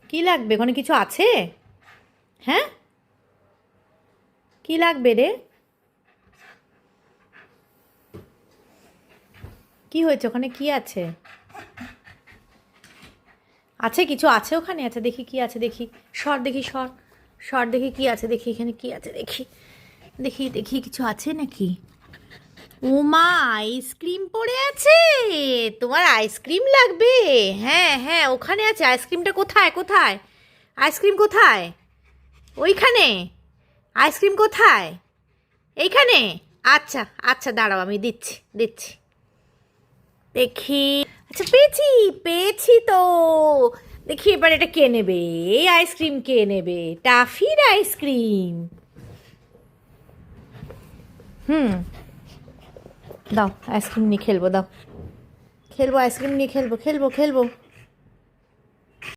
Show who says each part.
Speaker 1: কি লাগবে? ওখানে কিছু আছে? হ্যাঁ, কি লাগবে রে? কি হয়েছে? ওখানে কি আছে? আছে কিছু আছে ওখানে? আচ্ছা দেখি কি আছে, দেখি। সর দেখি, সর। সর দেখি কি আছে, দেখি এখানে কি আছে, দেখি। দেখি দেখি কিছু আছে নাকি? ওমা, আইসক্রিম পড়ে আছে। তোমার আইসক্রিম লাগবে? হ্যাঁ হ্যাঁ, ওখানে আছে। আইসক্রিমটা কোথায় কোথায়? আইসক্রিম কোথায়? ওইখানে? আইসক্রিম কোথায়? এইখানে? আচ্ছা আচ্ছা, দাঁড়াও আমি দিচ্ছি দিচ্ছি। দেখি। আচ্ছা পেয়েছি, পেয়েছি তো। দেখি এবার এটা কে নেবে? এই আইসক্রিম কে নেবে? টাফির আইসক্রিম। হুম, দাও আইসক্রিম নিয়ে খেলবো, দাও। খেলবো আইসক্রিম নিয়ে, খেলবো খেলবো খেলবো।